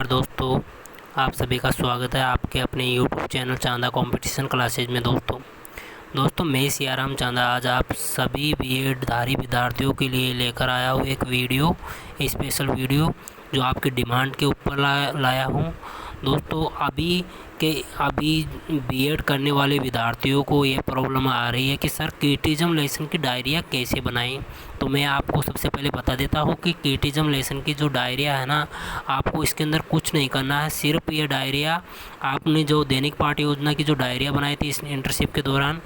नमस्कार दोस्तों, आप सभी का स्वागत है आपके अपने यूट्यूब चैनल चांदा कंपटीशन क्लासेज में। दोस्तों मैं सियाराम चांदा आज आप सभी बीएड धारी विद्यार्थियों के लिए लेकर आया हूँ एक वीडियो, स्पेशल वीडियो जो आपकी डिमांड के ऊपर लाया हूँ। दोस्तों अभी बीएड करने वाले विद्यार्थियों को ये प्रॉब्लम आ रही है कि सर क्रिटिज्म लेसन की डायरिया कैसे बनाएं। तो मैं आपको सबसे पहले बता देता हूँ कि क्रिटिज्म लेसन की जो डायरिया है ना, आपको इसके अंदर कुछ नहीं करना है। सिर्फ ये डायरिया आपने जो दैनिक पाठ योजना की जो डायरिया बनाई थी इस इंटर्नशिप के दौरान,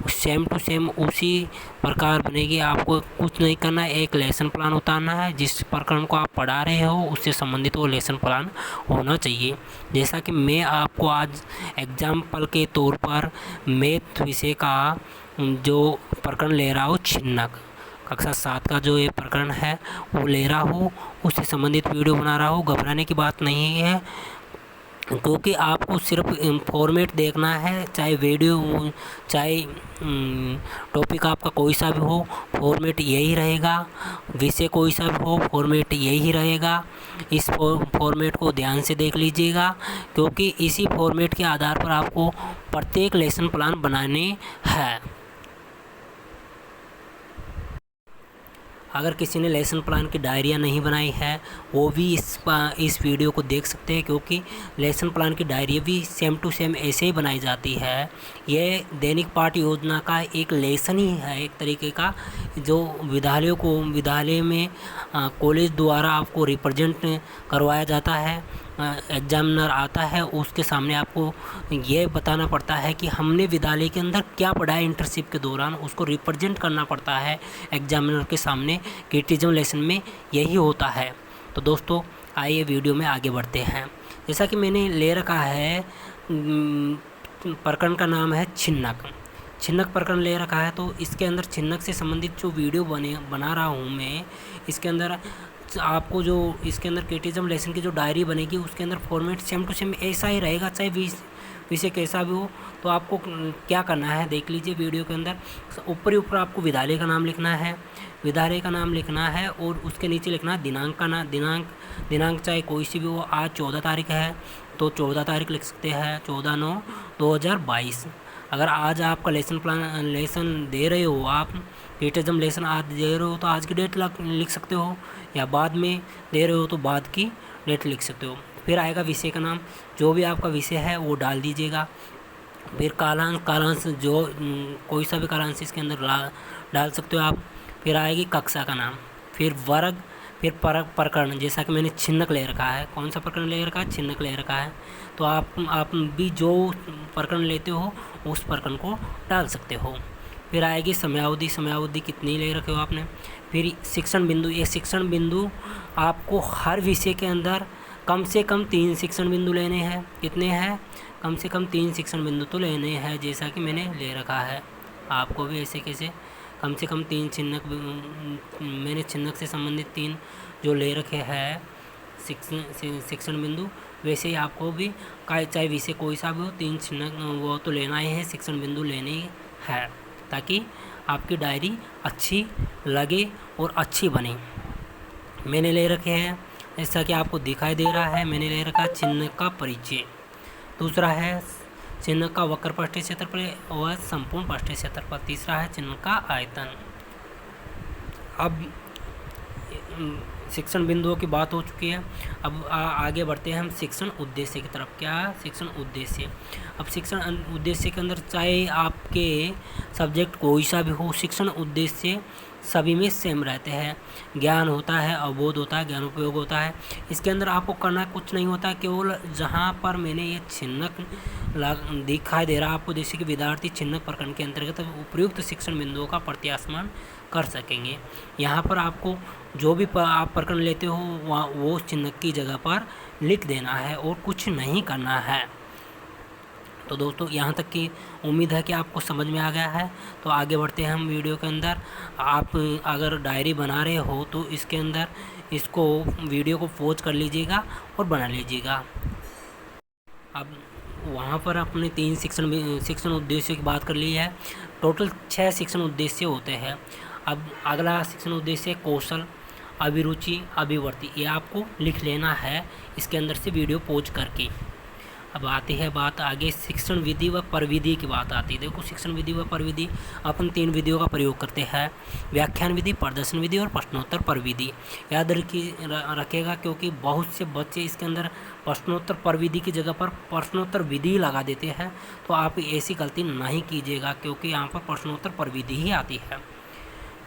सेम टू सेम उसी प्रकार बनेगी। आपको कुछ नहीं करना है, एक लेसन प्लान उतारना है। जिस प्रकरण को आप पढ़ा रहे हो उससे संबंधित वो लेसन प्लान होना चाहिए। जैसा कि मैं आपको आज एग्जाम्पल के तौर पर मैथ विषय का जो प्रकरण ले रहा हूँ, छिन्नक कक्षा 7 का जो ये प्रकरण है वो ले रहा हूँ, उससे संबंधित वीडियो बना रहा हूँ। घबराने की बात नहीं है, क्योंकि आपको सिर्फ फॉर्मेट देखना है, चाहे वीडियो चाहे टॉपिक आपका कोई सा भी हो, फॉर्मेट यही रहेगा। विषय कोई सा भी हो, फॉर्मेट यही रहेगा। इस फॉर्मेट को ध्यान से देख लीजिएगा, क्योंकि इसी फॉर्मेट के आधार पर आपको प्रत्येक लेसन प्लान बनाने हैं। अगर किसी ने लेसन प्लान की डायरिया नहीं बनाई है वो भी इस वीडियो को देख सकते हैं, क्योंकि लेसन प्लान की डायरिया भी सेम टू सेम ऐसे ही बनाई जाती है। ये दैनिक पाठ योजना का एक लेसन ही है, एक तरीके का, जो विद्यालय में कॉलेज द्वारा आपको रिप्रेजेंट करवाया जाता है। एग्जामिनर आता है, उसके सामने आपको ये बताना पड़ता है कि हमने विद्यालय के अंदर क्या पढ़ा है इंटर्नशिप के दौरान, उसको रिप्रेजेंट करना पड़ता है एग्जामिनर के सामने। क्रिटिज्म लेसन में यही होता है। तो दोस्तों आइए वीडियो में आगे बढ़ते हैं। जैसा कि मैंने ले रखा है, प्रकरण का नाम है छिन्नक प्रकरण ले रखा है। तो इसके अंदर छिन्नक से संबंधित जो वीडियो बना रहा हूँ मैं, इसके अंदर आपको जो इसके अंदर क्रिटिज्म लेसन की जो डायरी बनेगी उसके अंदर फॉर्मेट सेम टू सेम ऐसा ही रहेगा, चाहे विषय कैसा भी हो। तो आपको क्या करना है देख लीजिए वीडियो के अंदर। ऊपर आपको विद्यालय का नाम लिखना है और उसके नीचे लिखना है दिनांक चाहे कोई सी भी हो। आज 14 तारीख है तो 14 तारीख लिख सकते हैं, 14/9/2022। अगर आज आपका लेसन दे रहे हो, आप क्रिटिज्म लेसन आज दे रहे हो तो आज की डेट लिख सकते हो, या बाद में दे रहे हो तो बाद की डेट लिख सकते हो। फिर आएगा विषय का नाम, जो भी आपका विषय है वो डाल दीजिएगा। फिर कालांश जो कोई सा भी कालांश इसके अंदर डाल सकते हो आप। फिर आएगी कक्षा का नाम, फिर वर्ग, फिर प्रकरण। जैसा कि मैंने छिन्नक ले रखा है, कौन सा प्रकरण ले रखा है, छिन्नक ले रखा है। तो आप भी जो प्रकरण लेते हो उस प्रकरण को डाल सकते हो। फिर आएगी समयावधि कितनी ले रखे हो आपने। फिर शिक्षण बिंदु, ये शिक्षण बिंदु आपको हर विषय के अंदर कम से कम 3 शिक्षण बिंदु लेने हैं। कितने हैं? कम से कम 3 शिक्षण बिंदु तो लेने हैं, जैसा कि मैंने ले रखा है। आपको भी ऐसे कैसे कम से कम 3 मैंने छिन्नक से संबंधित 3 जो ले रखे हैं शिक्षण बिंदु, वैसे ही आपको भी चाहे विषय कोई सा भी हो 3 छिन्नक वो तो लेना ही है, शिक्षण बिंदु लेने ही है, ताकि आपकी डायरी अच्छी लगे और अच्छी बने। मैंने ले रखे हैं, जैसा कि आपको दिखाई दे रहा है, मैंने ले रखा है छिन्नक का परिचय। दूसरा है छिन्नक का वक्र पृष्ठीय क्षेत्रफल और संपूर्ण पृष्ठीय क्षेत्रफल। तीसरा है छिन्नक का आयतन। अब शिक्षण बिंदुओं की बात हो चुकी है, अब आगे बढ़ते हैं हम शिक्षण उद्देश्य की तरफ। क्या शिक्षण उद्देश्य? अब शिक्षण उद्देश्य के अंदर चाहे आपके सब्जेक्ट कोई सा भी हो, शिक्षण उद्देश्य सभी में सेम रहते हैं। ज्ञान होता है, अवबोध होता है, ज्ञानोपयोग होता है। इसके अंदर आपको करना कुछ नहीं होता, केवल जहाँ पर मैंने ये छिन्नक दिखाई दे रहा आपको, जैसे कि विद्यार्थी छिन्नक प्रकरण के अंतर्गत उपयुक्त शिक्षण बिंदुओं का प्रत्याशमान कर सकेंगे। यहाँ पर आपको जो भी आप प्रकरण लेते हो वो छिन्नक की जगह पर लिख देना है और कुछ नहीं करना है। तो दोस्तों यहाँ तक की उम्मीद है कि आपको समझ में आ गया है। तो आगे बढ़ते हैं हम वीडियो के अंदर। आप अगर डायरी बना रहे हो तो इसके अंदर इसको वीडियो को पॉज कर लीजिएगा और बना लीजिएगा। अब वहाँ पर अपने 3 शिक्षण उद्देश्य की बात कर ली है। टोटल 6 शिक्षण उद्देश्य होते हैं। अब अगला शिक्षण उद्देश्य कौशल। अभिरुचि, अभिवर्ती, ये आपको लिख लेना है इसके अंदर से वीडियो पॉज करके। अब आती है बात आगे शिक्षण विधि व प्रविधि की बात आती है। देखो शिक्षण विधि व प्रविधि अपन 3 विधियों का प्रयोग करते हैं, व्याख्यान विधि, प्रदर्शन विधि और प्रश्नोत्तर प्रविधि। याद रखेगा क्योंकि बहुत से बच्चे इसके अंदर प्रश्नोत्तर प्रविधि की जगह पर प्रश्नोत्तर विधि लगा देते हैं, तो आप ऐसी गलती नहीं कीजिएगा क्योंकि यहाँ पर प्रश्नोत्तर प्रविधि ही आती है।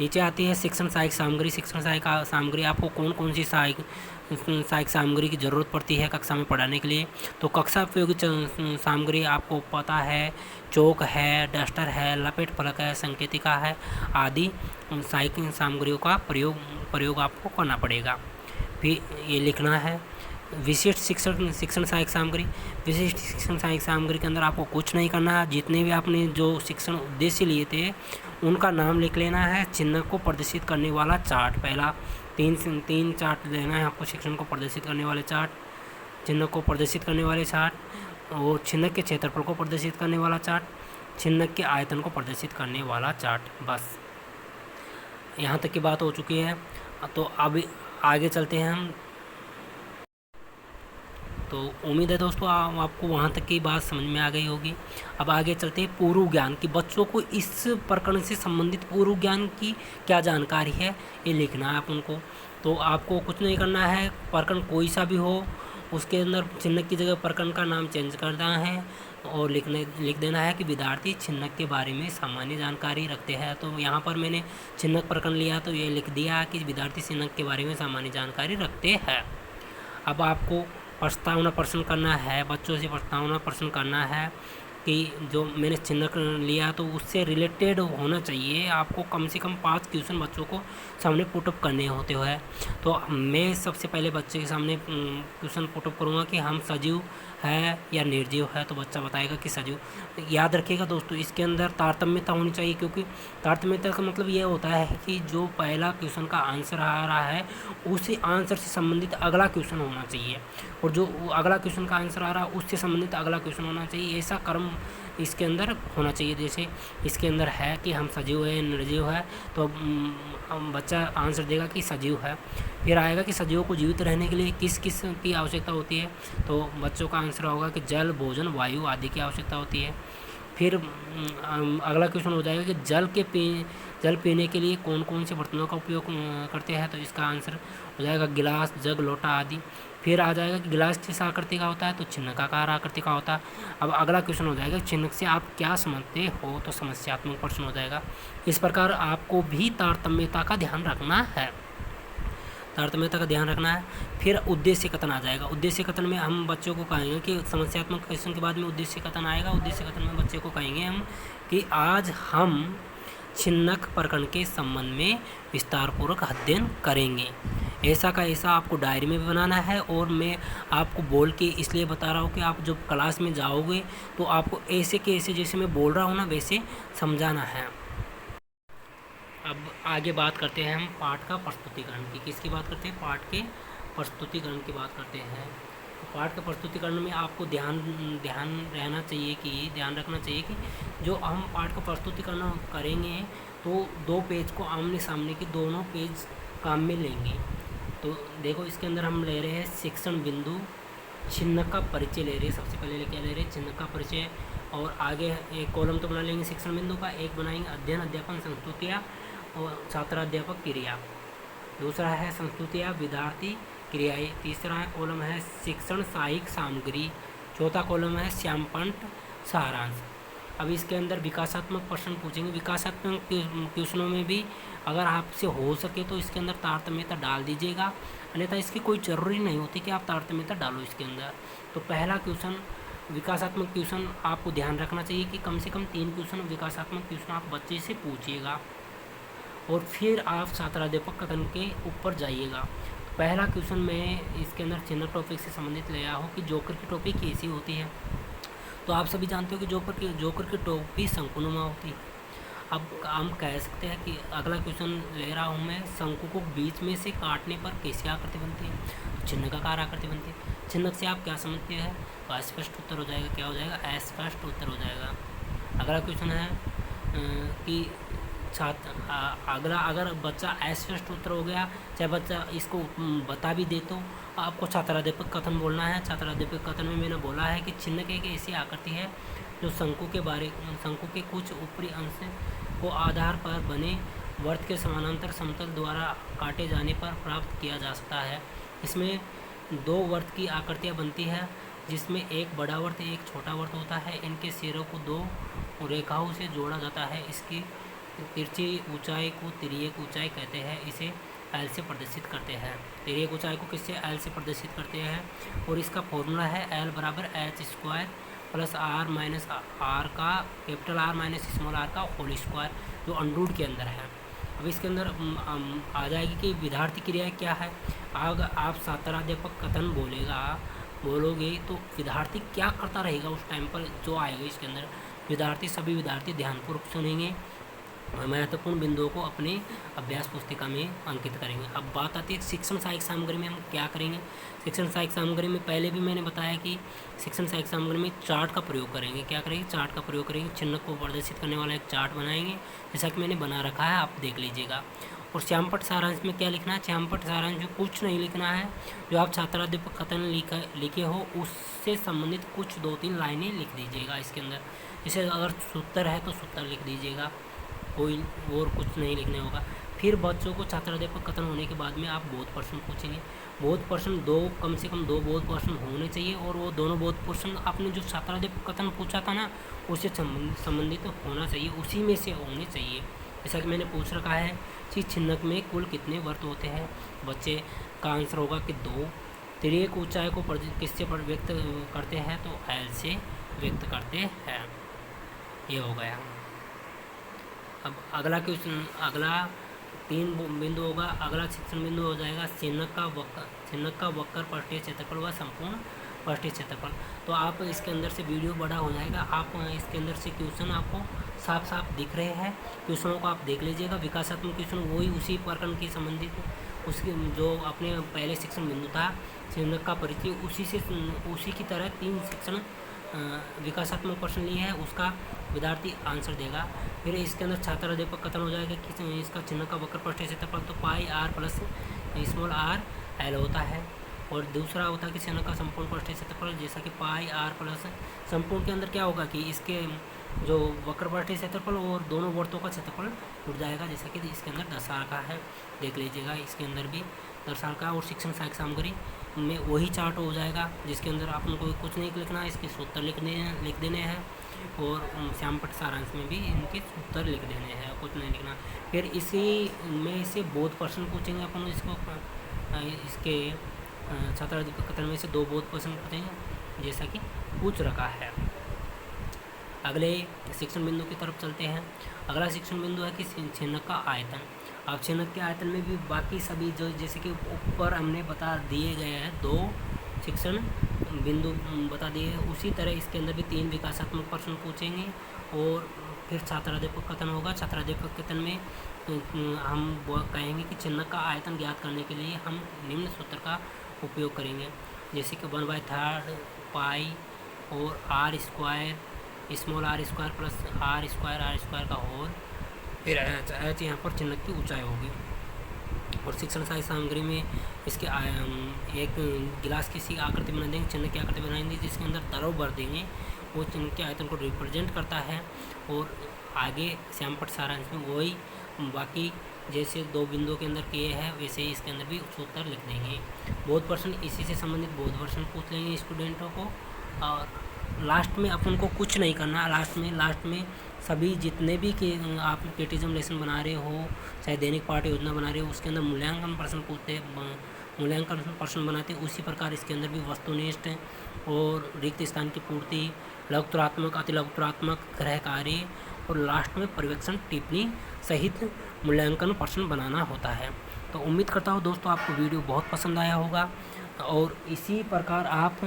नीचे आती है शिक्षण सहायक सामग्री। शिक्षण सहायक सामग्री आपको कौन कौन सी सहायक सामग्री की ज़रूरत पड़ती है कक्षा में पढ़ाने के लिए। तो कक्षा उपयोगी सामग्री आपको पता है, चौक है, डस्टर है, लपेट फलक है, संकेतिका है आदि सहायक सामग्रियों का प्रयोग आपको करना पड़ेगा। फिर ये लिखना है विशिष्ट शिक्षण सहायक सामग्री। विशिष्ट शिक्षण सहायक सामग्री के अंदर आपको कुछ नहीं करना है, जितने भी आपने जो शिक्षण उद्देश्य लिए थे उनका नाम लिख लेना है। चिन्ह को प्रदर्शित करने वाला चार्ट, पहला तीन चार्ट लेना है आपको, शिक्षण को प्रदर्शित करने वाले चार्ट, चिन्ह को प्रदर्शित करने वाले चार्ट, और चिन्ह के क्षेत्रफल को प्रदर्शित करने वाला चार्ट, चिन्ह के आयतन को प्रदर्शित करने वाला चार्ट। बस यहाँ तक की बात हो चुकी है। तो अब आगे चलते हैं हम। तो उम्मीद है दोस्तों आपको वहाँ तक की बात समझ में आ गई होगी। अब आगे चलते हैं पूर्व ज्ञान की। बच्चों को इस प्रकरण से संबंधित पूर्व ज्ञान की क्या जानकारी है ये लिखना है आप उनको। तो आपको कुछ नहीं करना है, प्रकरण कोई सा भी हो उसके अंदर चिन्ह की जगह प्रकरण का नाम चेंज करना है और लिख देना है कि विद्यार्थी चिन्ह के बारे में सामान्य जानकारी रखते हैं। तो यहाँ पर मैंने चिन्ह प्रकरण लिया तो ये लिख दिया कि विद्यार्थी चिन्ह के बारे में सामान्य जानकारी रखते हैं। अब आपको प्रस्तावना प्रश्न करना है, बच्चों से प्रस्तावना प्रश्न करना है कि जो मैंने चिन्ह लिया तो उससे रिलेटेड होना चाहिए। आपको कम से कम 5 क्वेश्चन बच्चों को सामने पुटअप करने होते हैं। तो मैं सबसे पहले बच्चे के सामने क्वेश्चन पुटअप करूँगा कि हम सजीव है या निर्जीव है, तो बच्चा बताएगा कि सजीव। याद रखिएगा दोस्तों इसके अंदर तारतम्यता होनी चाहिए, क्योंकि तारतम्यता का मतलब ये होता है कि जो पहला क्वेश्चन का आंसर आ रहा है उसी आंसर से संबंधित अगला क्वेश्चन होना चाहिए, और जो अगला क्वेश्चन का आंसर आ रहा है उससे संबंधित अगला क्वेश्चन होना चाहिए। ऐसा क्रम इसके अंदर होना चाहिए। जैसे इसके अंदर है कि हम सजीव है निर्जीव है, तो बच्चा आंसर देगा कि सजीव है। फिर आएगा कि सजीवों को जीवित रहने के लिए किस किस की आवश्यकता होती है, तो बच्चों का आंसर होगा कि जल, भोजन, वायु आदि की आवश्यकता होती है। फिर अगला क्वेश्चन हो जाएगा कि जल पीने के लिए कौन कौन से बर्तनों का उपयोग करते हैं, तो इसका आंसर हो जाएगा गिलास, जग, लोटा आदि। फिर आ जाएगा कि गिलास किस आकृति का होता है, तो चिन्हकाकार आकृति का होता है। अब अगला क्वेश्चन हो जाएगा चिन्ह से आप क्या समझते हो, तो समस्यात्मक प्रश्न हो जाएगा। इस प्रकार आपको भी तारतम्यता का ध्यान रखना है, तारतम्यता का ध्यान रखना है। फिर उद्देश्य कथन आ जाएगा। उद्देश्य कथन में हम बच्चों को कहेंगे कि समस्यात्मक क्वेश्चन के बाद में उद्देश्य कथन आएगा। उद्देश्य कथन में बच्चे को कहेंगे हम कि आज हम चिन्हक प्रकरण के संबंध में विस्तारपूर्वक अध्ययन करेंगे। ऐसा का ऐसा आपको डायरी में भी बनाना है, और मैं आपको बोल के इसलिए बता रहा हूँ कि आप जब क्लास में जाओगे तो आपको ऐसे के ऐसे जैसे मैं बोल रहा हूँ ना वैसे समझाना है। अब आगे बात करते हैं हम पाठ का प्रस्तुतिकरण की। किसकी बात करते हैं? पाठ के प्रस्तुतिकरण की बात करते हैं। पाठ के प्रस्तुतिकरण में आपको ध्यान रखना चाहिए कि जो हम पाठ का प्रस्तुतिकरण करेंगे तो 2 पेज को आमने सामने के दोनों पेज काम में लेंगे। तो देखो इसके अंदर हम ले रहे हैं शिक्षण बिंदु, चिन्ह का परिचय ले रहे हैं। सबसे पहले क्या ले रहे हैं? चिन्ह का परिचय। और आगे एक कॉलम तो बना लेंगे शिक्षण बिंदु का, एक बनाएंगे अध्ययन, अध्यापन, संस्तुतियाँ और छात्राध्यापक क्रिया। दूसरा है संस्तुतियाँ, विद्यार्थी, क्रियाएँ। तीसरा है कॉलम है शिक्षण सहायक सामग्री। चौथा कॉलम है श्यामपंट सारांश। अब इसके अंदर विकासात्मक प्रश्न पूछेंगे। विकासात्मक क्वेश्चनों में भी अगर आपसे हो सके तो इसके अंदर तारतम्यता डाल दीजिएगा, अन्यथा इसकी कोई ज़रूरी नहीं होती कि आप तारतम्यता डालो इसके अंदर। तो पहला क्वेश्चन विकासात्मक क्वेश्चन आपको ध्यान रखना चाहिए कि कम से कम 3 क्वेश्चन विकासात्मक क्वेश्चन आप बच्चे से पूछिएगा, और फिर आप छात्राध्यापक कथन के ऊपर जाइएगा। पहला क्वेश्चन मैं इसके अंदर चिन्ह टॉपिक से संबंधित ले आया हूँ कि जोकर की टोपी कैसी होती है। तो आप सभी जानते हो कि जोकर की टोपी शंकुनुमा होती है। अब हम कह सकते हैं कि अगला क्वेश्चन ले रहा हूँ मैं, शंकु को बीच में से काटने पर कैसी आकृति बनती है? तो चिन्हकाकार आकृति बनती है। चिन्ह से आप क्या समझते हैं? तो अस्पष्ट उत्तर हो जाएगा। क्या हो जाएगा? अस्पष्ट उत्तर हो जाएगा। अगला क्वेश्चन है कि अगला अगर बच्चा अस्पष्ट उत्तर हो गया, चाहे बच्चा इसको बता भी दे, तो आपको छात्राध्यापक कथन बोलना है। छात्राध्यापक कथन में मैंने बोला है कि चिन्ह एक ऐसी आकृति है जो शंकु के कुछ ऊपरी अंश को आधार पर बने वर्त के समानांतर समतल द्वारा काटे जाने पर प्राप्त किया जा सकता है। इसमें दो वर्त की आकृतियाँ बनती है, जिसमें एक बड़ा वर्त एक छोटा वर्त होता है। इनके सिरों को दो रेखाओं से जोड़ा जाता है। इसकी तिरछी ऊंचाई को तिर्यक ऊंचाई कहते हैं। इसे एल से प्रदर्शित करते हैं। तिर्यक ऊंचाई को किससे? एल से प्रदर्शित करते हैं। और इसका फॉर्मूला है एल बराबर H square plus R minus R का capital R minus small R का होल स्क्वायर, जो अंडरूट के अंदर है। अब इसके अंदर आ जाएगी कि विद्यार्थी क्रिया क्या है। अगर आप छात्राध्यापक कथन बोलोगे तो विद्यार्थी क्या करता रहेगा उस टाइम पर जो आएगा इसके अंदर। सभी विद्यार्थी ध्यानपूर्वक सुनेंगे, महत्वपूर्ण बिंदुओं को अपने अभ्यास पुस्तिका में अंकित करेंगे। अब बात आती है शिक्षण सहायक सामग्री में हम क्या करेंगे। शिक्षण सहायक सामग्री में पहले भी मैंने बताया कि शिक्षण सहायक सामग्री में चार्ट का प्रयोग करेंगे। क्या करेंगे? चार्ट का प्रयोग करेंगे। चिन्ह को प्रदर्शित करने वाला एक चार्ट बनाएंगे, जैसा कि मैंने बना रखा है, आप देख लीजिएगा। और श्यामपट्ट सारांश में क्या लिखना है? श्यामपट्ट सारांश में कुछ नहीं लिखना है। जो आप छात्राध्यापक कथन लिखे हो उससे संबंधित कुछ 2-3 लाइनें लिख दीजिएगा इसके अंदर। जैसे अगर सूत्र है तो सूत्र लिख दीजिएगा, कोई और कुछ नहीं लिखने होगा। फिर बच्चों को छात्राध्यापक कथन होने के बाद में आप बोध प्रश्न पूछेंगे। बोध प्रश्न कम से कम 2 बोध प्रश्न होने चाहिए, और वो दोनों बोध प्रश्न आपने जो छात्राध्यापक कथन पूछा था ना, उससे संबंधित होना चाहिए, उसी में से होने चाहिए। जैसा कि मैंने पूछ रखा है कि चिन्हक में कुल कितने वर्त होते हैं, बच्चे का आंसर होगा कि 2। तिर्यक ऊंचाई को किससे व्यक्त करते हैं? तो एल से व्यक्त करते हैं। ये हो गया। अब अगला क्वेश्चन, अगला 3 बिंदु होगा। अगला शिक्षण बिंदु हो जाएगा चिन्हक का वक्र पृष्ठीय क्षेत्रफल व संपूर्ण पृष्ठीय क्षेत्रफल। तो आप इसके अंदर से वीडियो बड़ा हो जाएगा, आप इसके अंदर से क्वेश्चन आपको साफ साफ दिख रहे हैं। क्वेश्चनों को आप देख लीजिएगा। विकासात्मक क्वेश्चन वही उसी प्रकरण की संबंधित उसके जो अपने पहले शिक्षण बिंदु था चिन्हक का परिचय, उसी की तरह 3 शिक्षण विकासात्मक प्रश्न लिए हैं, उसका विद्यार्थी आंसर देगा। फिर इसके अंदर छात्राध्यापक कथन हो जाएगा कि इसका चिन्ह का वक्र पृष्ठीय क्षेत्रफल तो pi R plus small R L होता है। और दूसरा होता है कि चिन्ह का संपूर्ण पृष्ठीय क्षेत्रफल, जैसा कि पाई आर प्लस संपूर्ण के अंदर क्या होगा कि इसके जो वक्र पृष्ठीय क्षेत्रफल और दोनों वर्तों का क्षेत्रफल जुड़ जाएगा, जैसा कि इसके अंदर दर्शा रखा है, देख लीजिएगा। इसके अंदर भी दर्शा रखा है। और शिक्षण सहायक सामग्री में वही चार्ट हो जाएगा, जिसके अंदर आपको कुछ नहीं लिखना है, इसके सूत्र लिख देने हैं। और श्यामपट्ट सारांश में भी इनके उत्तर लिख देने हैं, कुछ नहीं लिखना। फिर इसी में से बोध प्रश्न पूछेंगे अपन इसके छात्राध्यापक कथन में से 2 बोध प्रश्न पूछेंगे, जैसा कि पूछ रखा है। अगले शिक्षण बिंदु की तरफ चलते हैं। अगला शिक्षण बिंदु है कि चिन्हक का आयतन। अब चिन्हक के आयतन में भी बाकी सभी जो जैसे कि ऊपर हमने बता दिए गए हैं 2 शिक्षण बिंदु बता दिए, उसी तरह इसके अंदर भी 3 विकासात्मक प्रश्न पूछेंगे। और फिर छात्राध्यापक कथन होगा। छात्राध्यापक कथन में हम कहेंगे कि चिन्हक का आयतन ज्ञात करने के लिए हम निम्न सूत्र का उपयोग करेंगे, जैसे कि 1/3 पाई और r square small r square plus r square का होल, फिर एच यहाँ पर चिन्हक की ऊंचाई होगी। और शिक्षण सहायक सामग्री में इसके एक गिलास की सी आकृति बना देंगे, चिन्ह की आकृति बनाएंगे, जिसके अंदर तरव भर देंगे, वो चिन्ह के आयतन को रिप्रेजेंट करता है। और आगे श्यामपट्ट सारांश में वही बाकी जैसे 2 बिंदुओं के अंदर किए हैं, वैसे ही इसके अंदर भी सूत्र लिख देंगे। बोध प्रश्न इसी से संबंधित बोध प्रश्न पूछ लेंगे स्टूडेंटों को। और लास्ट में अपन को कुछ नहीं करना। लास्ट में सभी जितने भी कि आप क्रिटिज्म लेसन बना रहे हो, चाहे दैनिक पाठ योजना बना रहे हो, उसके अंदर मूल्यांकन प्रश्न बनाते हैं, उसी प्रकार इसके अंदर भी वस्तुनिष्ठ और रिक्त स्थान की पूर्ति, लघुत्तरात्मक अतिलघुत्तरात्मक गृह कार्य और लास्ट में पर्यवेक्षण टिप्पणी सहित मूल्यांकन प्रश्न बनाना होता है। तो उम्मीद करता हूँ दोस्तों आपको वीडियो बहुत पसंद आया होगा। और इसी प्रकार आप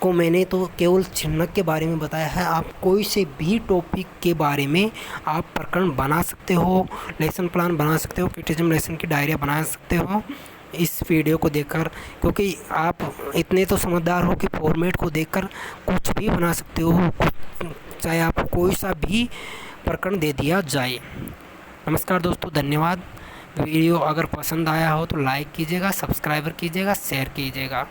को मैंने तो केवल चिन्हक के बारे में बताया है, आप कोई से भी टॉपिक के बारे में आप प्रकरण बना सकते हो, लेसन प्लान बना सकते हो, क्रिटिज्म लेसन की डायरिया बना सकते हो इस वीडियो को देखकर। क्योंकि आप इतने तो समझदार हो कि फॉर्मेट को देखकर कुछ भी बना सकते हो, चाहे आपको कोई सा भी प्रकरण दे दिया जाए। नमस्कार दोस्तों, धन्यवाद। वीडियो अगर पसंद आया हो तो लाइक कीजिएगा, सब्सक्राइबर कीजिएगा, शेयर कीजिएगा।